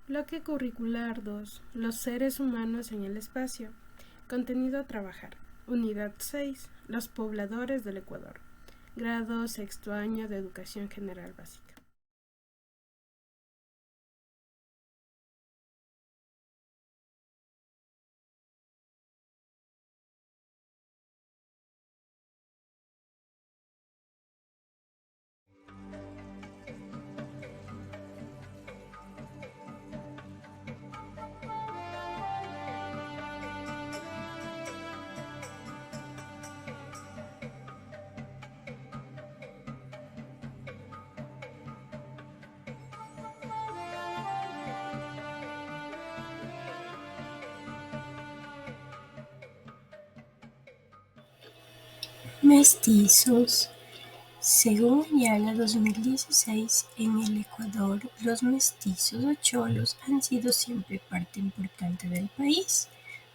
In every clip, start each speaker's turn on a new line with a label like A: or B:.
A: Bloque curricular 2. Los seres humanos en el espacio. Contenido a trabajar. Unidad 6. Los pobladores del Ecuador. Grado sexto año de Educación General Básica.
B: Mestizos. Según Ayala 2016, en el Ecuador, los mestizos o cholos han sido siempre parte importante del país.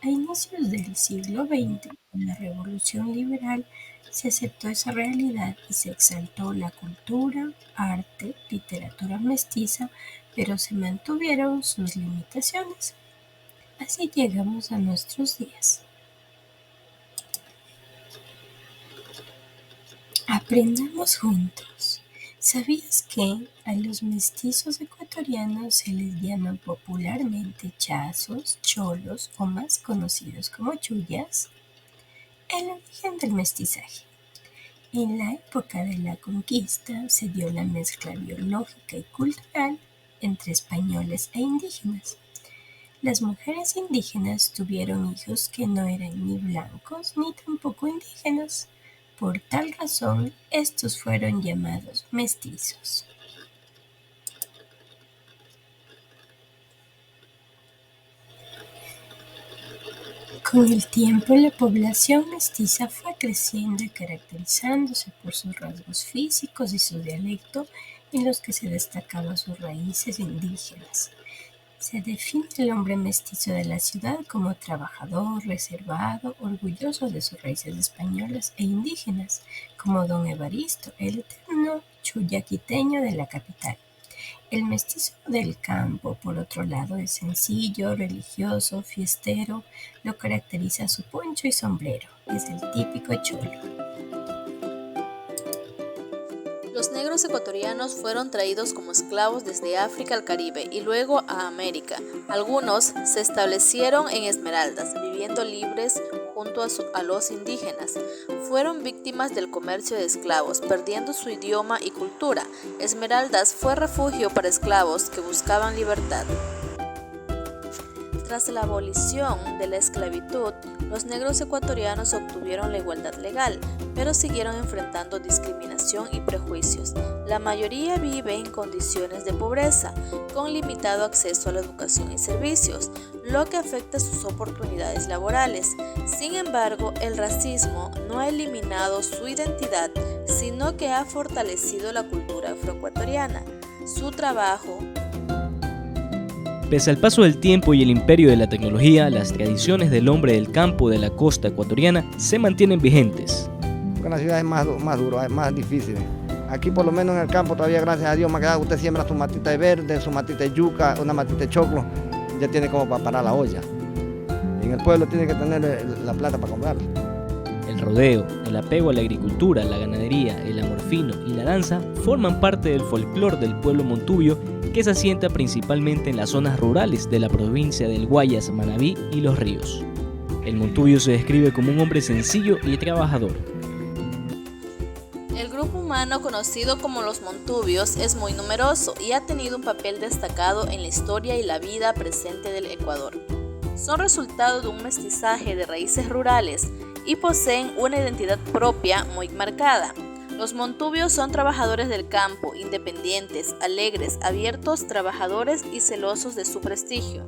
B: A inicios del siglo XX, con la Revolución Liberal, se aceptó esa realidad y se exaltó la cultura, arte, literatura mestiza, pero se mantuvieron sus limitaciones. Así llegamos a nuestros días. Aprendamos juntos. ¿Sabías que a los mestizos ecuatorianos se les llama popularmente chazos, cholos o más conocidos como chullas? El origen del mestizaje. En la época de la conquista se dio la mezcla biológica y cultural entre españoles e indígenas. Las mujeres indígenas tuvieron hijos que no eran ni blancos ni tampoco indígenas. Por tal razón, estos fueron llamados mestizos. Con el tiempo, la población mestiza fue creciendo y caracterizándose por sus rasgos físicos y su dialecto, en los que se destacaban sus raíces indígenas. Se define el hombre mestizo de la ciudad como trabajador, reservado, orgulloso de sus raíces españolas e indígenas, como don Evaristo, el eterno chuyaquiteño de la capital. El mestizo del campo, por otro lado, es sencillo, religioso, fiestero, lo caracteriza su poncho y sombrero, es el típico cholo.
C: Los negros ecuatorianos fueron traídos como esclavos desde África al Caribe y luego a América. Algunos se establecieron en Esmeraldas, viviendo libres junto a los indígenas. Fueron víctimas del comercio de esclavos, perdiendo su idioma y cultura. Esmeraldas fue refugio para esclavos que buscaban libertad. Tras la abolición de la esclavitud, los negros ecuatorianos obtuvieron la igualdad legal, pero siguieron enfrentando discriminación y prejuicios. La mayoría vive en condiciones de pobreza, con limitado acceso a la educación y servicios, lo que afecta sus oportunidades laborales. Sin embargo, el racismo no ha eliminado su identidad, sino que ha fortalecido la cultura afroecuatoriana. Su trabajo
D: Pese al paso del tiempo y el imperio de la tecnología, las tradiciones del hombre del campo de la costa ecuatoriana se mantienen vigentes.
E: En la ciudad es más duro, es más difícil. Aquí por lo menos en el campo todavía, gracias a Dios, más que nada, usted siembra su matita de verde, su matita de yuca, una matita de choclo, ya tiene como para parar la olla. Y en el pueblo tiene que tener la plata para comprarla.
D: El rodeo, el apego a la agricultura, la ganadería, el amor fino y la danza forman parte del folclore del pueblo montubio, que se asienta principalmente en las zonas rurales de la provincia del Guayas, Manabí y Los Ríos. El montubio se describe como un hombre sencillo y trabajador.
C: El grupo humano conocido como los montubios es muy numeroso y ha tenido un papel destacado en la historia y la vida presente del Ecuador. Son resultado de un mestizaje de raíces rurales y poseen una identidad propia muy marcada. Los montubios son trabajadores del campo, independientes, alegres, abiertos, trabajadores y celosos de su prestigio.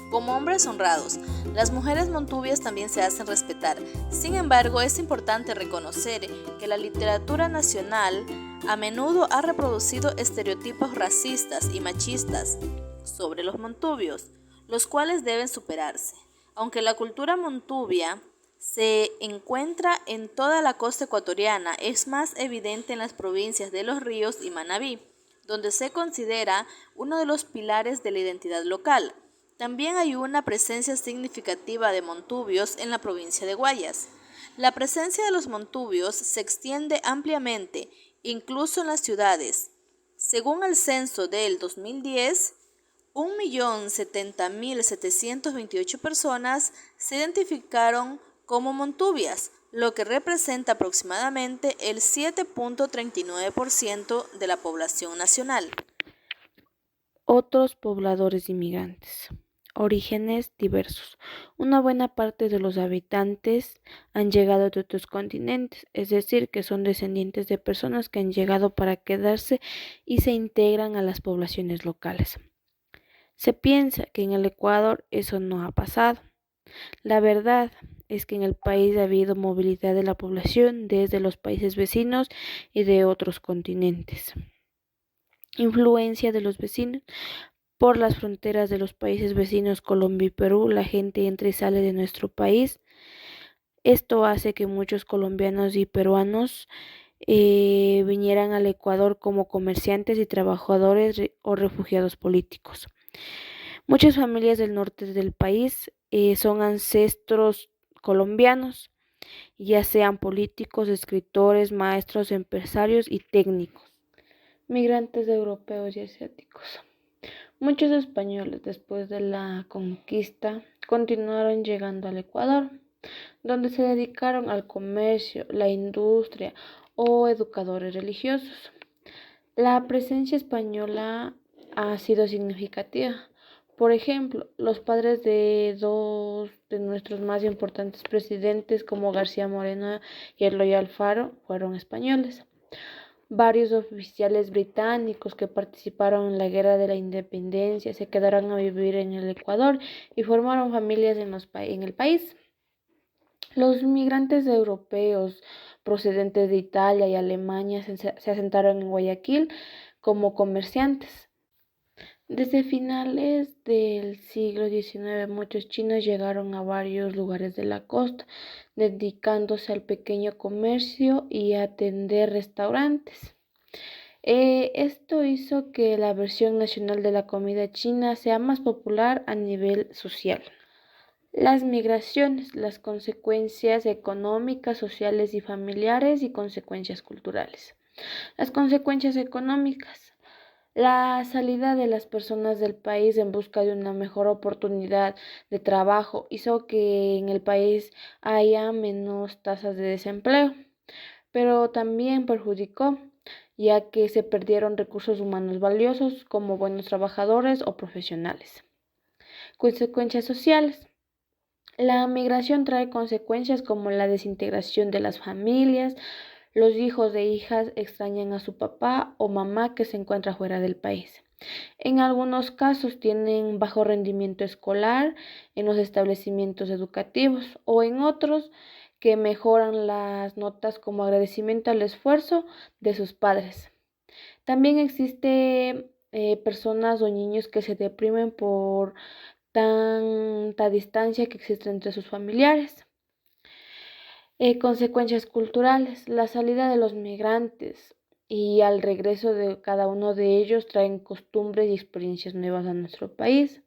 C: Como hombres honrados, las mujeres montubias también se hacen respetar. Sin embargo, es importante reconocer que la literatura nacional a menudo ha reproducido estereotipos racistas y machistas sobre los montubios, los cuales deben superarse. Aunque la cultura montubia se encuentra en toda la costa ecuatoriana, es más evidente en las provincias de Los Ríos y Manabí. donde se considera uno de los pilares de la identidad local. También hay una presencia significativa de montubios en la provincia de Guayas. La presencia de los montubios se extiende ampliamente, incluso en las ciudades. Según el censo del 2010, 1.070.728 personas se identificaron como montubias, lo que representa aproximadamente el 7.39% de la población nacional.
F: Otros pobladores inmigrantes. Orígenes diversos. Una buena parte de los habitantes han llegado de otros continentes, es decir, que son descendientes de personas que han llegado para quedarse y se integran a las poblaciones locales. Se piensa que en el Ecuador eso no ha pasado. La verdad es que en el país ha habido movilidad de la población desde los países vecinos y de otros continentes. Influencia de los vecinos. Por las fronteras de los países vecinos Colombia y Perú, la gente entra y sale de nuestro país. Esto hace que muchos colombianos y peruanos vinieran al Ecuador como comerciantes y trabajadores o refugiados políticos. Muchas familias del norte del país son ancestros colombianos, ya sean políticos, escritores, maestros, empresarios y técnicos. Migrantes europeos y asiáticos. Muchos españoles, después de la conquista, continuaron llegando al Ecuador, donde se dedicaron al comercio, la industria o educadores religiosos. La presencia española ha sido significativa. Por ejemplo, los padres de dos de nuestros más importantes presidentes, como García Moreno y Eloy Alfaro, fueron españoles. Varios oficiales británicos que participaron en la Guerra de la Independencia se quedaron a vivir en el Ecuador y formaron familias en el país. Los migrantes europeos procedentes de Italia y Alemania se asentaron en Guayaquil como comerciantes. Desde finales del siglo XIX, muchos chinos llegaron a varios lugares de la costa, dedicándose al pequeño comercio y a atender restaurantes. Esto hizo que la versión nacional de la comida china sea más popular a nivel social. Las migraciones, las consecuencias económicas, sociales y familiares y consecuencias culturales. Las consecuencias económicas. La salida de las personas del país en busca de una mejor oportunidad de trabajo hizo que en el país haya menos tasas de desempleo, pero también perjudicó, ya que se perdieron recursos humanos valiosos como buenos trabajadores o profesionales. Consecuencias sociales. La migración trae consecuencias como la desintegración de las familias. Los hijos e hijas extrañan a su papá o mamá que se encuentra fuera del país. En algunos casos tienen bajo rendimiento escolar en los establecimientos educativos o en otros que mejoran las notas como agradecimiento al esfuerzo de sus padres. También existe personas o niños que se deprimen por tanta distancia que existe entre sus familiares. Consecuencias culturales. La salida de los migrantes y al regreso de cada uno de ellos traen costumbres y experiencias nuevas a nuestro país,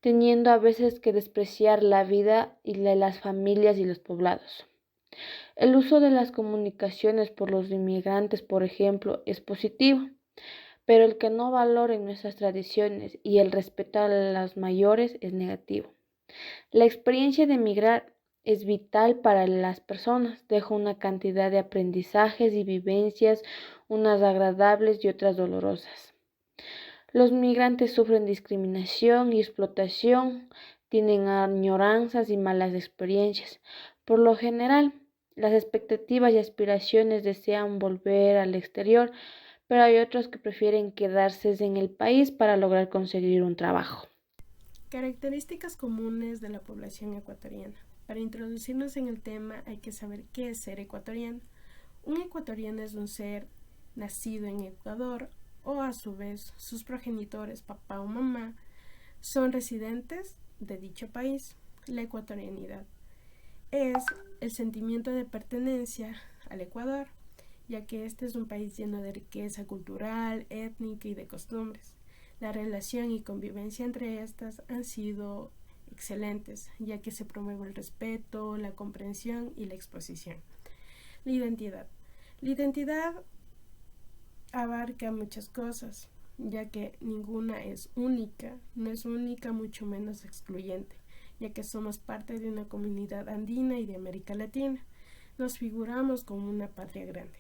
F: teniendo a veces que despreciar la vida y las familias y los poblados. El uso de las comunicaciones por los inmigrantes, por ejemplo, es positivo, pero el que no valoren nuestras tradiciones y el respetar a las mayores es negativo. La experiencia de emigrar es vital para las personas, deja una cantidad de aprendizajes y vivencias, unas agradables y otras dolorosas. Los migrantes sufren discriminación y explotación, tienen añoranzas y malas experiencias. Por lo general, las expectativas y aspiraciones desean volver al exterior, pero hay otros que prefieren quedarse en el país para lograr conseguir un trabajo.
A: Características comunes de la población ecuatoriana. Para introducirnos en el tema hay que saber qué es ser ecuatoriano. Un ecuatoriano es un ser nacido en Ecuador o a su vez sus progenitores, papá o mamá, son residentes de dicho país. La ecuatorianidad es el sentimiento de pertenencia al Ecuador ya que este es un país lleno de riqueza cultural, étnica y de costumbres. La relación y convivencia entre estas han sido excelentes, ya que se promueve el respeto, la comprensión y la exposición. La identidad. La identidad abarca muchas cosas, ya que ninguna es única, no es única, mucho menos excluyente, ya que somos parte de una comunidad andina y de América Latina. Nos figuramos como una patria grande.